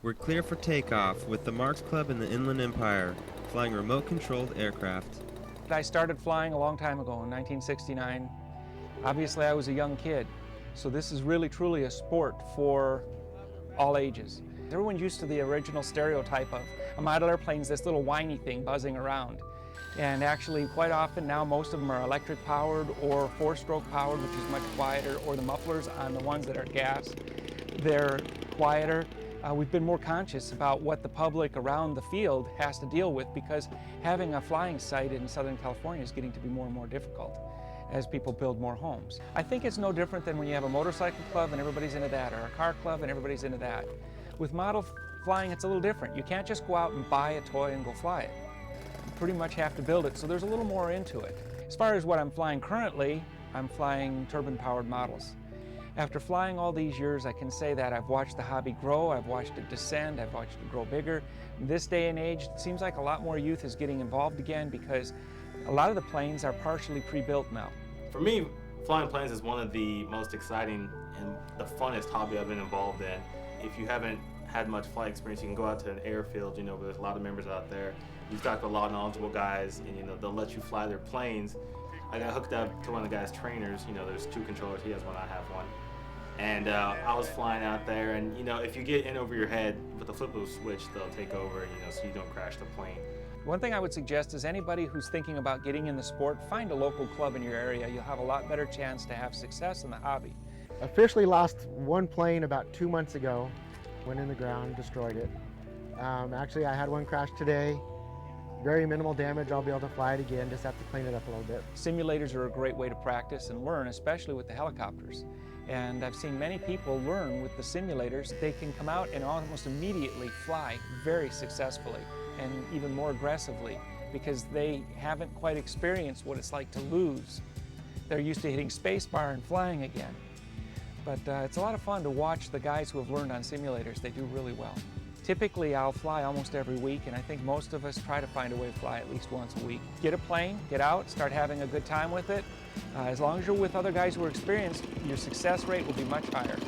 We're clear for takeoff with the Marks Club in the Inland Empire, flying remote-controlled aircraft. I started flying a long time ago in 1969. Obviously, I was a young kid, so this is really truly a sport for all ages. Everyone's used to the original stereotype of a model airplane's this little whiny thing buzzing around. And actually, quite often now, most of them are electric powered or four-stroke powered, which is much quieter, or the mufflers on the ones that are gas, they're quieter. We've been more conscious about what the public around the field has to deal with, because having a flying site in Southern California is getting to be more and more difficult as people build more homes. I think it's no different than when you have a motorcycle club and everybody's into that, or a car club and everybody's into that. With model flying, it's a little different. You can't just go out and buy a toy and go fly it. You pretty much have to build it, so there's a little more into it. As far as what I'm flying currently, I'm flying turbine-powered models. After flying all these years, I can say that I've watched the hobby grow, I've watched it descend, I've watched it grow bigger. In this day and age, it seems like a lot more youth is getting involved again, because a lot of the planes are partially pre-built now. For me, flying planes is one of the most exciting and the funnest hobby I've been involved in. If you haven't had much flight experience, you can go out to an airfield, where there's a lot of members out there. You've got a lot of knowledgeable guys, and they'll let you fly their planes. I got hooked up to one of the guys' trainers. There's two controllers. He has one, I have one. And I was flying out there, and if you get in over your head with the flip switch, they'll take over, so you don't crash the plane. One thing I would suggest is anybody who's thinking about getting in the sport, find a local club in your area. You'll have a lot better chance to have success in the hobby. Officially lost one plane about 2 months ago. Went in the ground, destroyed it. Actually, I had one crash today. Very minimal damage. I'll be able to fly it again, just have to clean it up a little bit. Simulators are a great way to practice and learn, especially with the helicopters. And I've seen many people learn with the simulators. They can come out and almost immediately fly very successfully and even more aggressively, because they haven't quite experienced what it's like to lose. They're used to hitting spacebar and flying again. But it's a lot of fun to watch the guys who have learned on simulators. They do really well. Typically, I'll fly almost every week, and I think most of us try to find a way to fly at least once a week. Get a plane, get out, start having a good time with it. As long as you're with other guys who are experienced, your success rate will be much higher.